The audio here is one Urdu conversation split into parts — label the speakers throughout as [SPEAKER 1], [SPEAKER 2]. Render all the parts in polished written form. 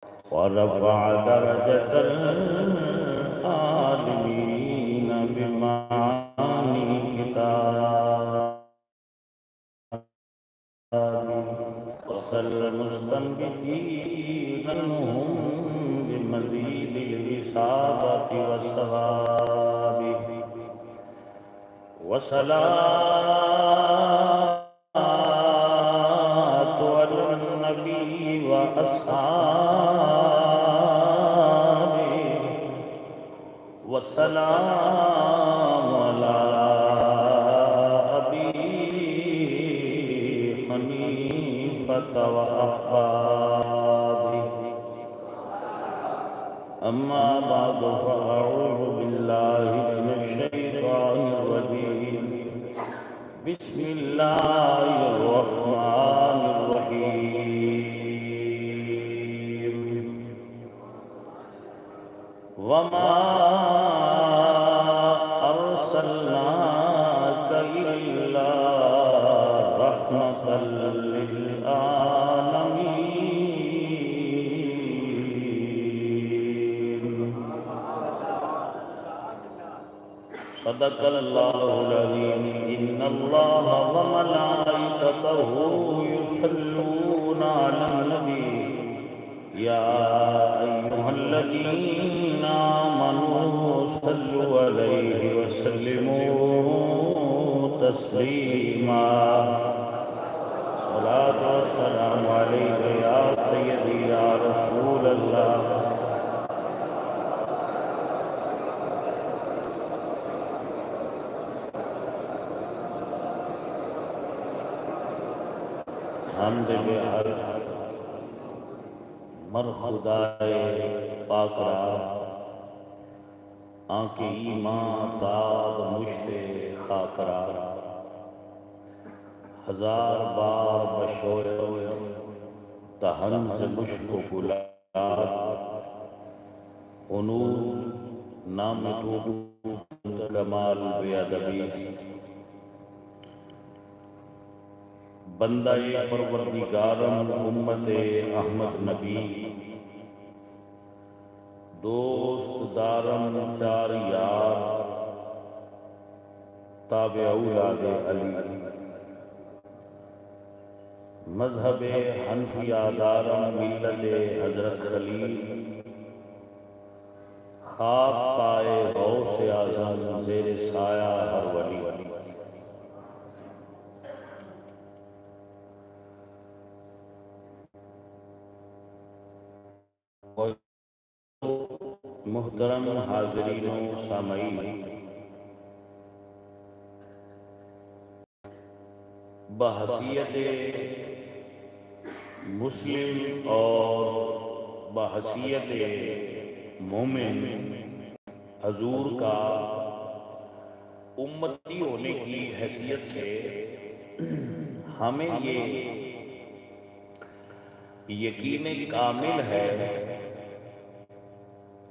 [SPEAKER 1] ورفع درجة العالمين بمعاني كتابه وصل المستنبتين منهم بمزيد الإصابة والصواب وصلاة على النبي وأصحابه والسلام على أبي حنيفة وأحبابه أما بعد فأعوذ بالله من الشيطان الرجيم بسم الله الرحمن الرحيم وما أرسلناك إلا رحمة للعالمين صدق الله العظيم إن الله وملائكته يصلون على النبي يا أيها الذين آمنوا صلوا عليه وسلموا تسليما صلاة والسلام عليك يا سيدي يا رسول الله حمد بہر مر خدائے پاک را آنکھ ایمان تاب مشت خاک را ہزار بار بشوئے تہنز مشک و گلاب انور نام تو کمال بیادبی بندہ پروردگارم امت احمد نبی دوست دارم چار یار تابع اولاد علی مذہب حنفیہ دارم ملت حضرت خلیل خواب پائے غوث اعظم زیر سایہ ہر ولی محترم حاضرین و سامعین بحیثیت مسلم اور بحیثیت مومن حضور کا امتی ہونے کی حیثیت سے ہمیں یہ یقین کامل ہے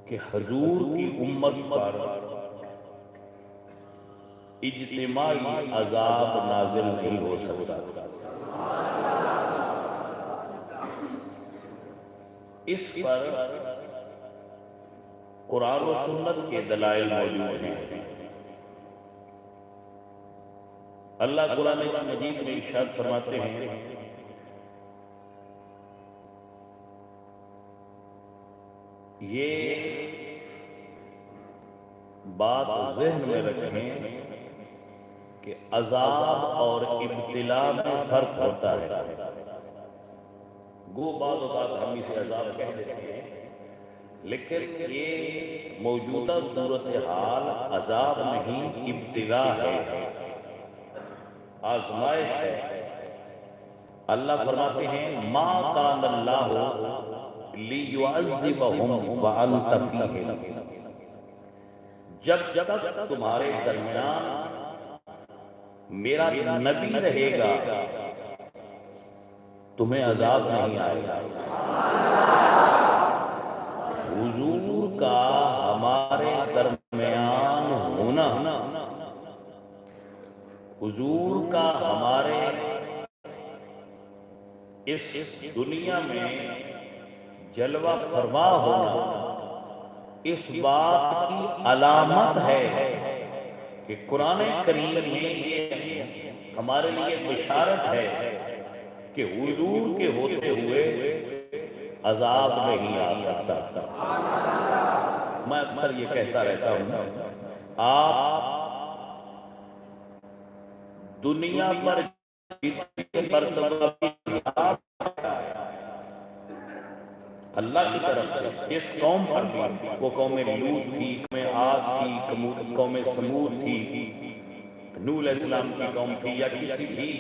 [SPEAKER 1] کہ حضور کی امت پر اجتماعی عذاب نازل نہیں ہو سکتا۔ اس پر قرآن و سنت کے دلائل موجود ہیں۔ اللہ قرآن مجید میں ارشاد فرماتے ہیں یہ بات ذہن میں رکھیں کہ عذاب اور ابتلا میں فرق ہوتا ہے۔ گو بعض اوقات ہم اسے عذاب کہہ دیتے ہیں، لیکن یہ موجودہ صورتحال عذاب نہیں ابتلا ہے، آزمائش ہے۔ اللہ فرماتے ہیں ما کان اللہ لیعذبہم وانت فیہم، جب تک تمہارے درمیان میرا نبی رہے گا تمہیں عذاب نہیں آئے گا۔ حضور کا ہمارے درمیان ہونا، حضور کا ہمارے اس دنیا میں جلوہ فرما ہونا اس بات کی علامت ہے کہ قرآن کریم میں یہ ہمارے لیے بشارت ہے کہ حضور کے ہوتے ہوئے عذاب نہیں آ سکتا۔ میں اکثر یہ کہتا رہتا ہوں، آپ دنیا پر جتنے مرتبہ اللہ کی طرف سے اس قوم پر بھی، وہ قوم لوط تھی، قوم عاد تھی، قوم ثمود تھی، نوح علیہ السلام کی قوم تھی، یا کسی بھی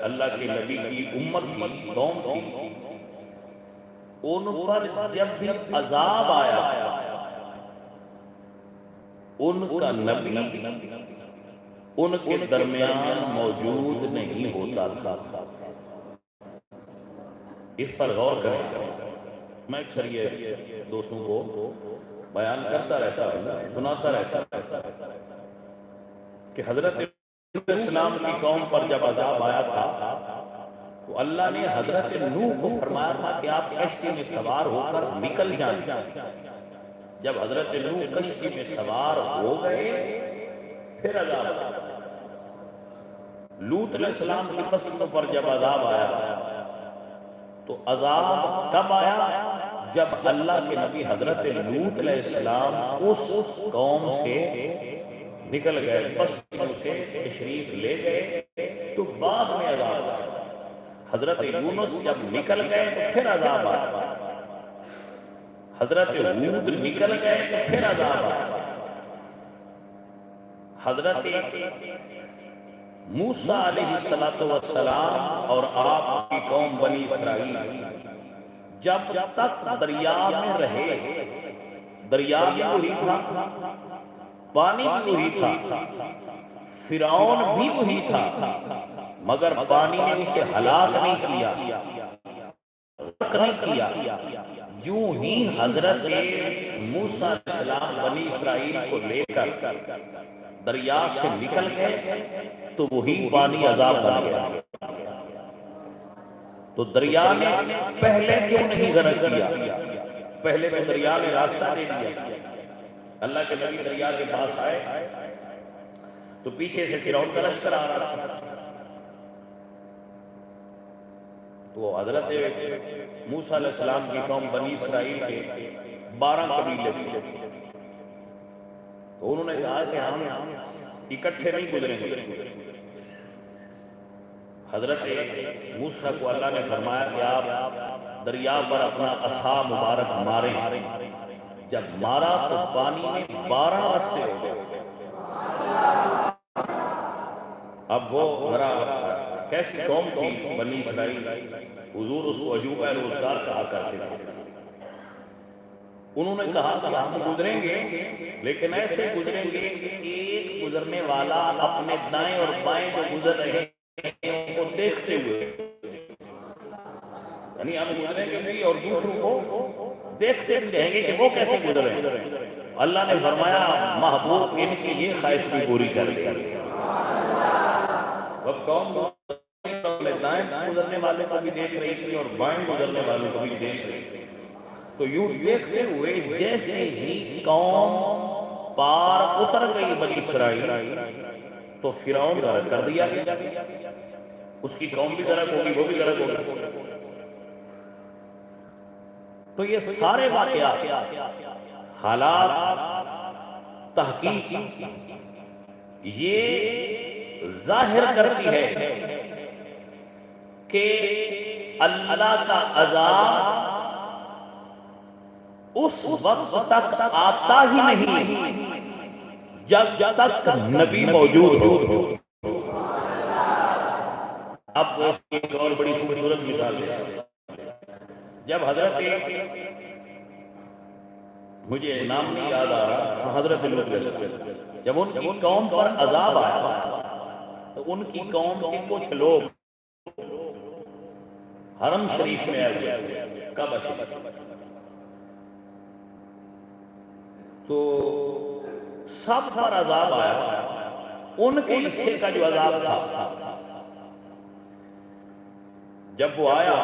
[SPEAKER 1] اللہ کے نبی کی امت تھی، قوم تھی، ان پر جب بھی عذاب آیا ان کا نبی ان کے درمیان موجود نہیں ہوتا تھا۔ اس پر غور کریں۔ میں اکثر یہ دوستوں کو بیان کرتا رہتا ہوں، سناتا رہتا کہ حضرت نوح علیہ السلام کی قوم پر جب عذاب آیا تھا تو اللہ نے حضرت نوح کو فرمایا تھا کہ آپ کشتی میں سوار ہو کر نکل جائیں۔ جب حضرت نوح کشتی میں سوار ہو گئے پھر عذاب آیا۔ لوط علیہ السلام کی قوم پر جب عذاب آیا تو عذاب کب آیا؟ جب اللہ کے نبی حضرت لوط علیہ السلام اس قوم سے نکل گئے، بستیوں سے تشریف لے گئے تو بعد میں عذاب آیا۔ حضرت یونس جب نکل گئے تو پھر عذاب آیا، حضرت ہود نکل گئے تو پھر عذاب آیا، حضرت موسیٰ علیہ السلام اور آپ کی قوم بنی اسرائیل جب تک دریا میں رہے، دریا بھی وہی تھا، پانی بھی وہی تھا، فرعون بھی وہی تھا، مگر پانی نے اسے ہلاک نہیں کیا، نہیں کیا۔ یوں ہی حضرت موسیٰ علیہ السلام بنی اسرائیل کو لے کر دریا سے نکل گئے تو وہی پانی عذاب بن گیا۔ تو دریا نے پہلے کیوں نہیں غرق کیا؟ پہلے تو دریا نے راستہ دے دیا۔ اللہ کے نبی دریا کے پاس آئے تو پیچھے سے فرعون کا لشکر آ رہا تھا، تو حضرت موسیٰ علیہ السلام کی قوم بنی اسرائیل کے 12 قبیلے تھے، تو انہوں نے کہا کہ ہم اکٹھے نہیں گزریں گے۔ حضرت موسیٰ کو اللہ نے فرمایا کہ آپ دریا پر اپنا عصا مبارک ماریں۔ جب مارا تو پانی میں 12 رستے ہو گئے۔ اب وہ ذرا کیسی قوم تھی بنی اسرائیل، حضور اس کو عجوبہ الغزار کہا کرتے تھے۔ انہوں نے کہا کہ ہم گزریں گے لیکن ایسے گزریں گے کہ ایک گزرنے والا اپنے دائیں اور بائیں جو گزر رہے ہیں ان کو دیکھتے ہوئے، یعنی ہم گزریں گے بھی اور دوسروں کو دیکھتے بھی رہیں گے کہ وہ کیسے گزر رہے ہیں۔ اللہ نے فرمایا محبوب ان کی یہ خواہش بھی پوری کر دیا۔ وہ قوم اپنے دائیں گزرنے والے کو بھی دیکھ رہی تھی اور بائیں گزرنے والوں کو بھی دیکھ رہی تھی، تو یوں دیکھتے ہوئے جیسے ہی قوم پار اتر گئی بنی اسرائیل تو فرعون غرق کر دیا گیا، اس کی قوم بھی غرق ہوگی، وہ بھی غرق ہوگی۔ تو یہ سارے واقعات، حالات، تحقیق یہ ظاہر کرتی ہے کہ اللہ کا عذاب اس وقت تک آتا ہی نہیں جب تک نبی موجود ہو۔ اب ایک اور بڑی خوبصورت مثال ہے۔ جب حضرت، مجھے نام نہیں یاد آ رہا، حضرت لوط علیہ السلام جب ان کی قوم پر عذاب آیا تو ان کی قوم کے کچھ لوگ حرم شریف میں آئے، کعبہ شریف، تو سب پر عذاب آیا، ان کے حصے کا جو عذاب تھا جب وہ آیا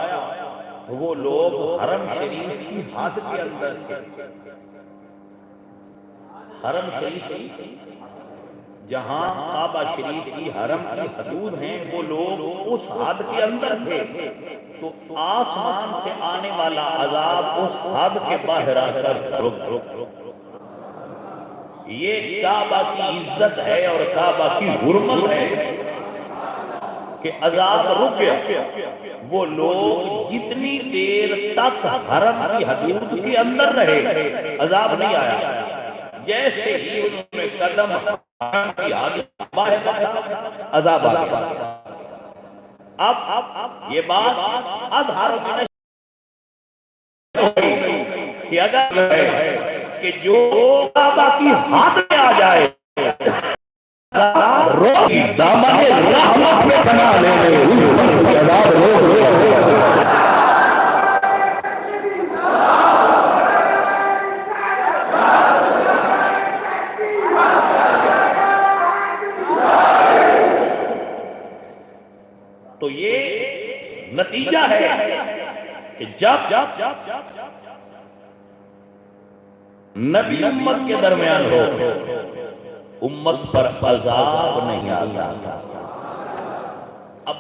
[SPEAKER 1] وہ لوگ حرم شریف کی حد کے اندر تھے. حرم شریف کی جہاں کعبہ شریف کی حرم کی حدود ہیں وہ لوگ اس حد کے اندر تھے. تو آسمان سے آنے والا عذاب اس حد کے باہر آ کر رک. یہ کعبہ کی عزت ہے اور کعبہ کی حرمت ہے کہ عذاب رک گیا. وہ لوگ جتنی دیر تک حرم کی حدود کے اندر رہے عذاب نہیں آیا. جیسے ہی انہوں نے قدم حرم کی حدود باہر عذاب آ گیا. اب یہ بات اظہار میں کہ اگر کہ جو کعبہ کی حد میں آ جائے دامن رحمت میں بنا لے اس وقت عذاب روک. تو یہ نتیجہ ہے کہ جب نبی امت کے درمیان ہو امت پر عذاب نہیں آتا. اب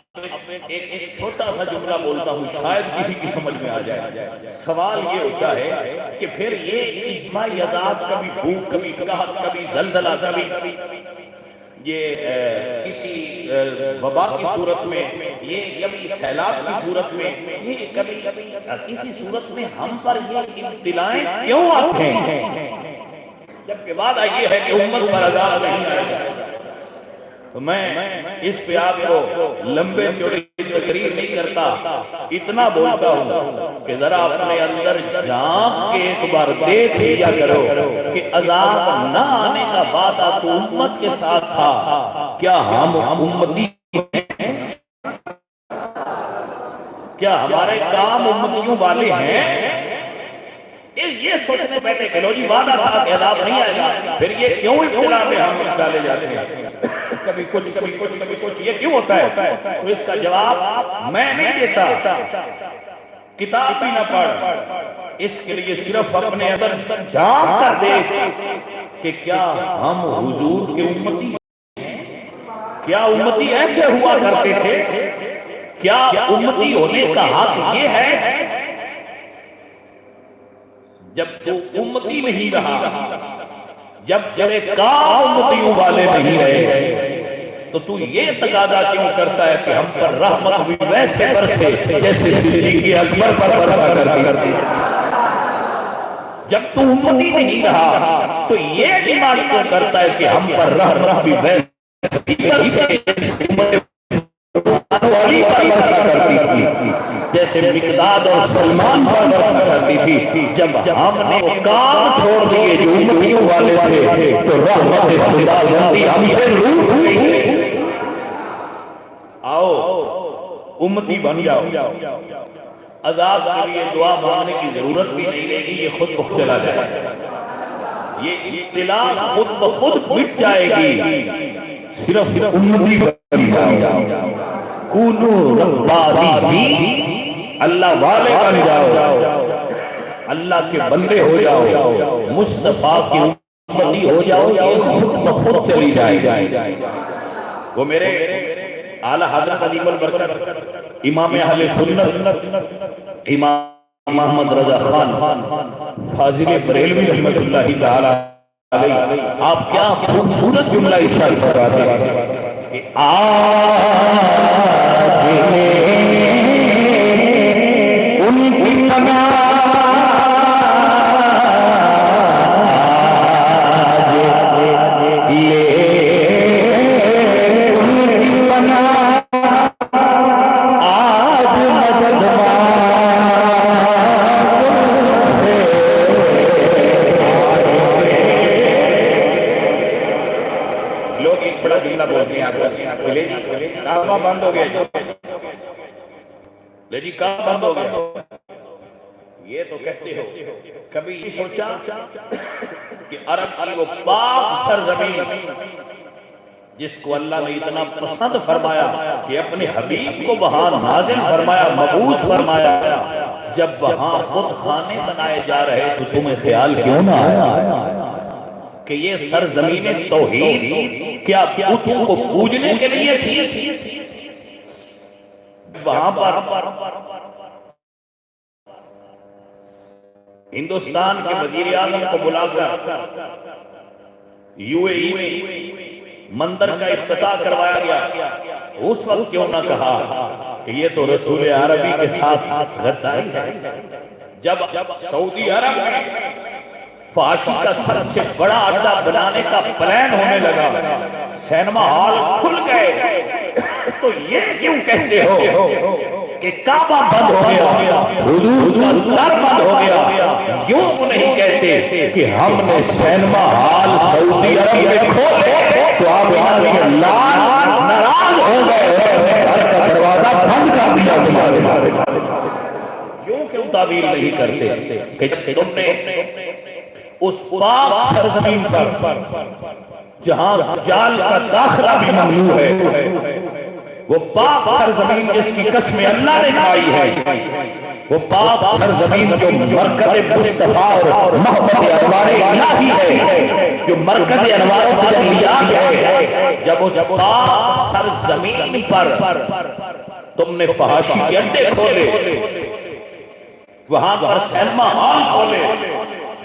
[SPEAKER 1] ایک چھوٹا سا جملہ بولتا ہوں شاید کسی کی سمجھ میں آ جائے. سوال یہ ہوتا ہے کہ پھر یہ اجتماعی عذاب کبھی بھوک کبھی قحط کبھی زلزلہ کبھی یہ کسی وبا کی صورت میں یہ کبھی سیلاب کی صورت میں یہ کبھی کسی صورت میں ہم پر یہ ابتلائیں کیوں آتے ہیں جبکہ وعدہ یہ ہے کہ امت پر عذاب نہیں آئے گا. تو میں اس پہ آپ کو لمبے چوڑی تقریر نہیں کرتا, اتنا بولتا ہوں کہ ذرا اپنے اندر جھانک کے ایک بار دیکھ لیا کرو کہ عذاب نہ آنے کا وعدہ تو امت کے ساتھ تھا, کیا ہم امتی ہیں؟ کیا ہمارے کام امتیوں والے ہیں؟ یہ سوچنے بیٹھے کہ لو جی وعدہ تھا کہ عذاب نہیں آئے گا, پھر یہ کیوں ابتلا میں ہم ڈالے جاتے ہیں؟ کبھی کچھ کبھی کچھ کبھی کچھ یہ کیوں ہوتا ہے؟ تو اس کا جواب میں نہیں دیتا, کتاب بھی نہ پڑھ, اس کے لیے صرف اپنے اندر جھانک کر دیکھ کہ کیا ہم حضور کے امتی ہیں؟ کیا امتی ایسے ہوا کرتے تھے؟ کیا امتی ہونے کا حق یہ ہے جب تو امتی نہیں رہا, جب تیرے کام امتیوں والے نہیں رہے, تو یہ تقاضا کیوں کرتا ہے کہ ہم پر رحمت بھی ویسے برسے جیسے صدیق اکبر پر برسا کرتی؟ جب تو امتی نہیں رہا تو یہ ڈیمانڈ کیوں کرتا ہے کہ ہم پر رحمت بھی ویسے برسے علی پر برسا کرتی تھی جیسے مقداد اور سلمان پر برسا کرتی تھی؟ جب ہم نے وہ کام چھوڑ دیے جو امتیوں والے تھے تو رحمت خدا بندی ہم سے روٹ ہوئی. آؤ امتی بن جاؤ, عذاب کے لیے دعا مانگنے کی ضرورت بھی نہیں رہے گی, یہ خود بخود چلا جائے گا, یہ ابتلا خود بخود مٹ جائے گی. صرف امتی بن جاؤ, کونو ربانی, اللہ والے بن جاؤ, اللہ کے بندے ہو جاؤ, مصطفیٰ کی امتی ہو جاؤ, یہ خود بخود چلی جائے. وہ میرے اعلیٰ حضرت عظیم البرکت امام اہل سنت امام محمد رضا خان فاضل بریلوی رحمت اللہ تعالی علیہ, آپ کیا خوبصورت جملہ ارشاد فرماتے ہیں کہ ان کی بند ہو گیا جی, کہاں بند ہو گیا؟ یہ تو کہتے ہو, کبھی یہ سوچا کہ عرب کی وہ پاک سرزمین جس کو اللہ نے اتنا پسند فرمایا کہ اپنے حبیب کو وہاں نازل فرمایا, مبعوث فرمایا, جب وہاں بت خانے بنائے جا رہے تو تمہیں خیال کیوں نہ آیا کہ یہ سرزمین توحید کیا بتوں کو پوجنے کے لیے تھی؟ وہاں پر ہندوستان کے وزیر اعظم کو بلا کر یو اے ای میں مندر کا افتتاح کروایا گیا، اس وقت کیوں نہ کہا کہ یہ تو رسول عربی کے ساتھ غداری ہے؟ جب سعودی عرب فحاشی کا سب سے بڑا اڈا بنانے کا پلان ہونے لگا، سینما ہال کھل گئے، تو یہ کیوں کہتے ہو کہ کعبہ بند ہو گیا، حضور کا در بند ہو گیا؟ یوں نہیں کہتے کہ ہم نے سینما ہال سعودی عرب میں کھولے تو آپ یہاں لال ناراض ہو گئے، گھر کا دروازہ بند کر دیا۔ یوں کیوں تعبیر نہیں کرتے کہ تم نے اس پاک سرزمین پر جہاں جال کا داخلہ بھی ممنوع ہے، وہ پاک سرزمین جس کی قسم اللہ نے کھائی ہے، وہ پاک سرزمین جو مرکز مصطفیٰ اور محبت انوار الہی ہے، جو مرکز انوار و تجلیات ہے، جب اس پاک سرزمین پر تم نے فحاشی کے اڈے کھولے، وہاں پر سینما ہال کھولے،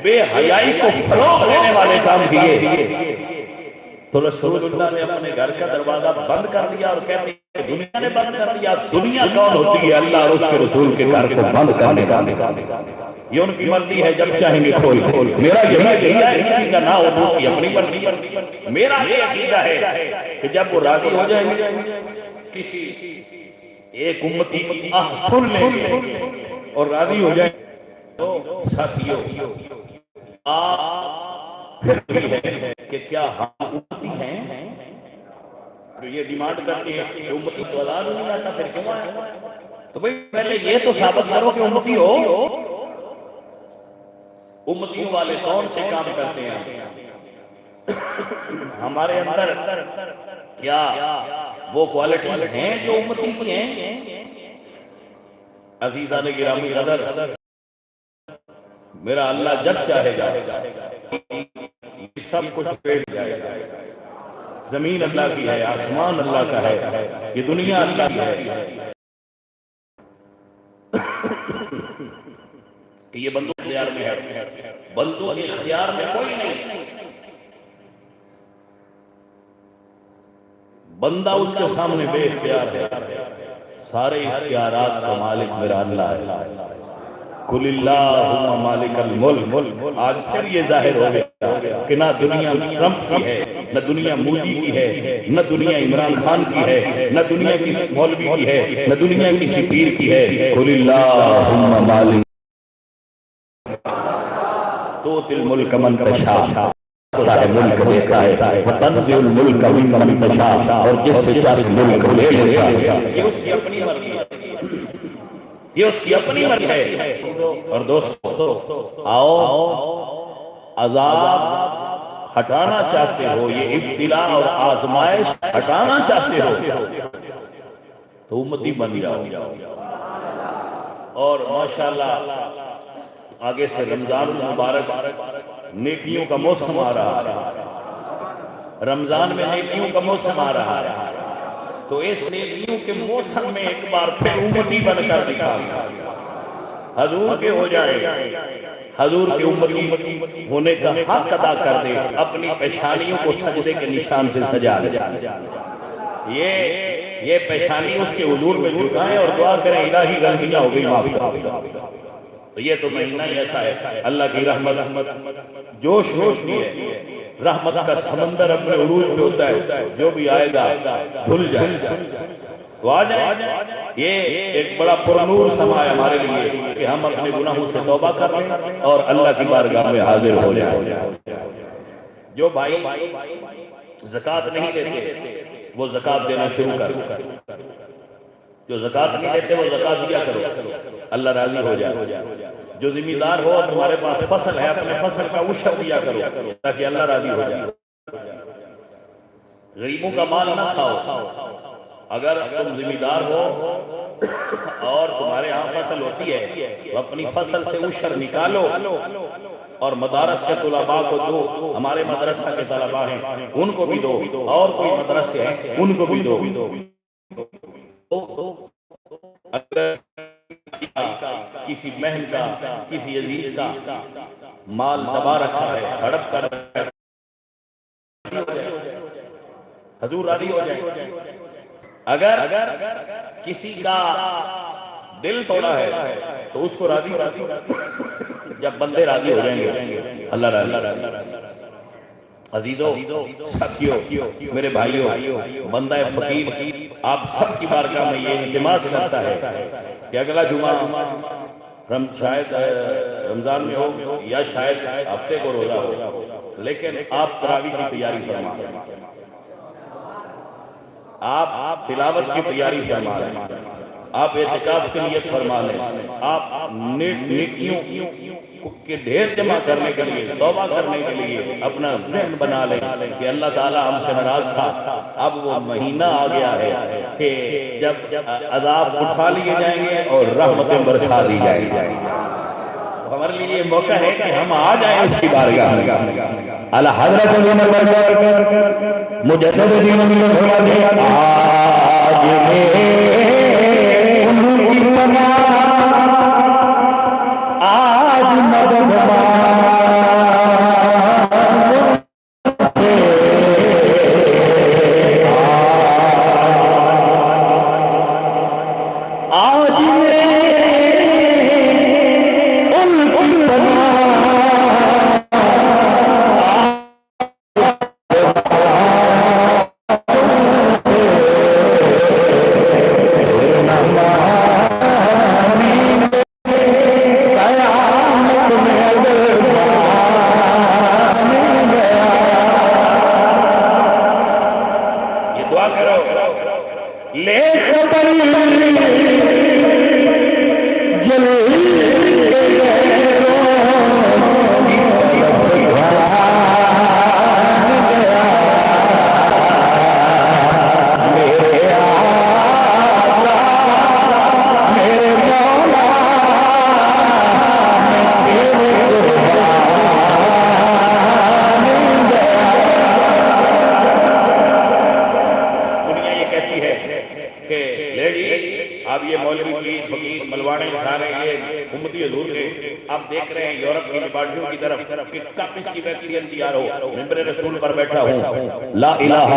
[SPEAKER 1] بے حیائی کو فروغ دینے والے کام کیے، تو رسول اللہ نے اپنے گھر کا دروازہ بند کر دیا اور کہتے ہیں دنیا نے بند کر دیا۔ دنیا کون ہوتی ہے؟ اللہ اور اس کے رسول کے گھر کو بند کرنے والے۔ یہ ان کی مرضی ہے، جب چاہیں گے کھول۔ میرا یہی عقیدہ ہے، کسی کا نہ ہو دوسری اپنی مرضی۔ میرا یہ عقیدہ ہے کہ جب وہ راضی ہو جائیں گے کسی ایک امتی سن لیں گے اور راضی ہو جائیں تو ساتھیوں پھر بھی ہے کہ کیا ہم امتی ہیں؟ جو یہ ڈیمانڈ کرتی ہے کہ امتی تو آزاد نہیں آتا، پھر کیوں آئے؟ تو بھئی پہلے یہ تو ثابت کرو کہ امتی ہو۔ امتیوں والے کون سے کام کرتے ہیں؟ ہمارے اندر کیا وہ کوالٹیز ہیں جو امتی کی ہیں؟ عزیزان گرامی قدر، میرا اللہ جب چاہے گا سب کچھ پیٹ جائے گا۔ زمین اللہ کی ہے، آسمان اللہ کا ہے، یہ دنیا اللہ کی ہے۔ یہ بندوں کے اختیار میں ہے، بندوں کے اختیار میں کوئی نہیں۔ بندہ اس کے سامنے بے اختیار ہے، سارے اختیارات کا مالک میرا اللہ ہے۔ قل اللہم مالک الملک۔ آج پھر یہ ظاہر ہو گیا کہ نہ دنیا ٹرمپ کی ہے، نہ دنیا مودی کی ہے، نہ دنیا عمران خان کی ہے، نہ دنیا کسی مولوی کی ہے، نہ دنیا کسی پیر کی ہے۔ قل اللہم مالک تؤتی الملک من تشاء، صاحب ملک دیتا ہے، وتنزع الملک ممن تشاء، اور جس سے چاہے ملک لے لیتا ہے۔ یہ اس کی اپنی مرضی ہے، یہ اس کی اپنی مرضی ہے۔ اور دوستو آؤ عذاب ہٹانا چاہتے ہو، یہ ابتلا اور آزمائش ہٹانا چاہتے ہو تو امتی بن جاؤ۔ اور ماشاءاللہ آگے سے رمضان المبارک نیکیوں کا موسم آ رہا ہے، رمضان میں نیکیوں کا موسم آ رہا ہے، تو اس نیکیوں کے موسم میں ایک بار پھر امتی بن کر دکھائیں، حضور کے ہو جائے، حضور کی امتی ہونے کا حق ادا کر دے، اپنی پیشانیوں کو سجدے کے نشان سے سجا دے۔ یہ پیشانی اس کے حضور میں جھکائیں اور دعا کریں الہی غلطیاں ہو گئی معاف کر۔ تو یہ تو مہینہ ہی ایسا ہے، اللہ کی رحمت جوش ہوتی ہے، رحمت کا سمندر اپنے عروج پہ ہوتا ہے، جو بھی آئے گا دھل جائے تو آ جائے۔ یہ ایک بڑا پرنور سما ہے ہمارے لیے کہ ہم اپنے گناہوں سے توبہ کر لیں اور اللہ کی بارگاہ میں حاضر ہو جائیں۔ جو بھائی زکوٰۃ نہیں دیتے وہ زکوٰۃ دینا شروع کر، جو زکوٰۃ نہیں دیتے وہ زکوٰۃ دیا کرو، اللہ راضی ہو جائے۔ جو ذمہ دار ہو تمہارے پاس فصل ہے، اپنے فصل کا عشر دیا کرو تاکہ اللہ راضی ہو جائے۔ غریبوں کا مال نہ کھاؤ، اگر تم ذمہ دار ہو اور تمہارے یہاں فصل ہوتی ہے تو اپنی فصل سے عشر نکالو اور مدارس کے طلباء کو دو. ہمارے مدرسہ کے طلباء ہیں ان کو بھی دو, اور کوئی مدرسے ہیں ان کو بھی دو. اگر کسی بہن کا کسی عزیز کا مال دبا رکھا ہے, ہڑپ کر حضور راضی ہو جائے. اگر کسی کا دل توڑا ہے تو اس کو راضی جب بندے راضی ہو جائیں گے اللہ راضی. عزیزو ساتھیو میرے بھائیو, بندہ فقیر آپ سب کی بارگاہ میں یہ التماس کرتا ہے کہ اگلا جمعہ شاید رمضان میں ہو یا شاید ہفتے کو روزہ ہو, لیکن آپ تراویح کی تیاری فرما لیں, آپ تلاوت کی تیاری فرما لیں, آپ اعتکاف کی نیت فرما لیں, آپ نیکیوں کے ڈھیر جمع کرنے کے لیے, توبہ کرنے کے لیے اپنا ذہن بنا لیں کہ اللہ تعالیٰ ہم سے ناراض تھا, اب وہ مہینہ آ گیا ہے کہ جب عذاب اٹھا لیے جائیں گے اور رحمتیں برسا دی جائیں گی. ہمارے لیے یہ موقع ہے کہ ہم آ جائیں اس کی بارگاہ میں. اللہ حضرت مجدد دین میں فرماتے ہیں آج ان کی پناہ آج مدد لا الہ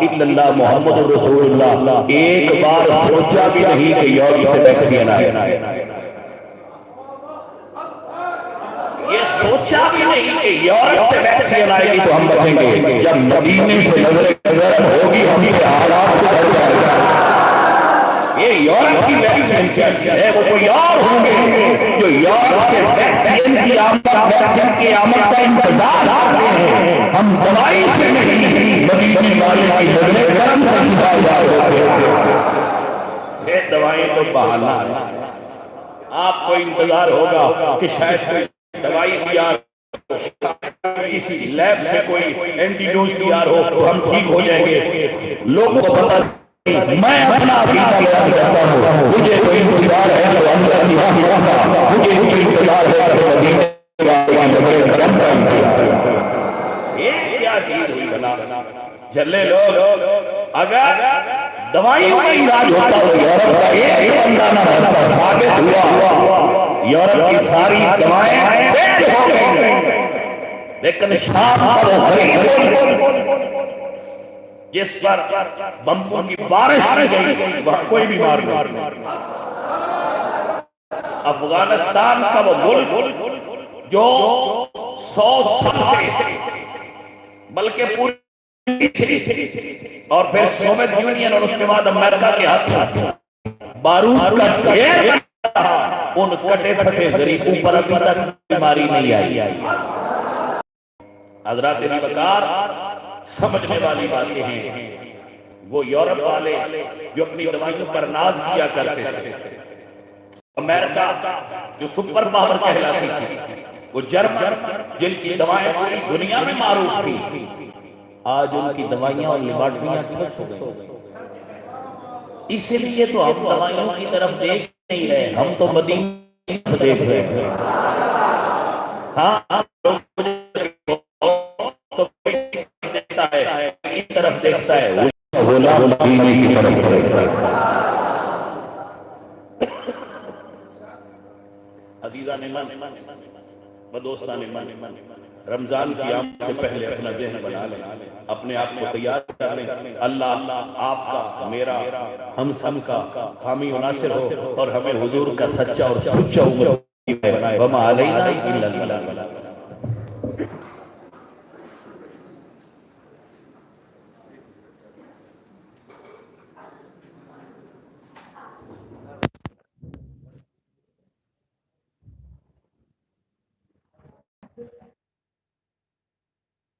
[SPEAKER 1] الا اللہ محمد رسول اللہ. ایک بار سوچا بھی نہیں کہ یورپ سے ویکسین آئے, یہ سوچا بھی نہیں کہ یورپ سے ویکسین آئے گی تو ہم بچیں گے. جب مدینے سے نظر ہوگی ہم کے حالات سے ڈر جائے گا. یہ یورپ کی ویکسین ہے, وہ کوئی اور ہوں گے جو یورپ سے ویکسین کی آمد کا انتظار کرتے ہیں. ہم دوائی سے نہیں مدینے والے کی نظر کرم سے چھپائے جاتے ہیں. یہ دوائیں تو بہانہ ہے. آپ کو انتظار ہوگا کہ شاید کوئی دوائی تیار کسی لیب سے کوئی اینٹی ڈوز تیار ہو تو ہم ٹھیک ہو جائیں گے. لوگوں کو پتہ میں اپنا عقیدہ بیان کرتا ہوں, مجھے کوئی انتظار ہے تو اندر نہیں ہوگا, مجھے کوئی انتظار ہے تو مدینے والے کی نظر کرم کا انتظار ہے. یہ کیا چیز ہوئی بنا جلے لوگ. اگر دوائیوں کا علاج ہوتا ہو یورپ کا ایک بندہ نہ ہوتا, ثابت ہوا یورپ کی ساری دوائیں فیل ہو گئی, لیکن شام پر وہ غریب جس پر بمبوں کی بارش نہیں گئی وہاں کوئی بیمار نہیں. افغانستان کا وہ ملک جو 100 سال سے بلکہ پوری اور پھر سوویت یونین اور اس کے بعد امریکہ کے ہاتھ بارود کا ڈھیر رہا, ان کٹے پھٹے غریبوں پر ابھی تک بیماری نہیں آئی. حضرات وقار سمجھنے والی باتیں ہیں. وہ یورپ والے جو اپنی دوائیوں پر ناز کیا کرتے تھے, امریکہ جو سپر پاور کہلاتی تھی, وہ جرمن جن کی دوائیں پوری دنیا میں معروف تھی, آج ان کی دوائیاں اور لیبارٹریاں ٹھپ ہو گئی. اس لیے تو ہم دوائیوں کی طرف دیکھ نہیں رہے، ہم تو مدینے کی طرف دیکھ رہے ہیں۔ ہاں لوگ تو دیکھتا ہے، اس طرف دیکھتا ہے، غلام مدینے کی طرف دیکھتا ہے۔ عزیزان ایمان و دوستان ایمان، رمضان کی آمد سے پہلے اپنا ذہن بنا لیں، اپنے آپ کو تیار کر لیں، اللہ آپ کا، میرا، ہم سب کا حامی و ناصر ہو اور ہمیں حضور کا سچا اور سچا امتی بنائے۔ وما علینا الا البلاغ۔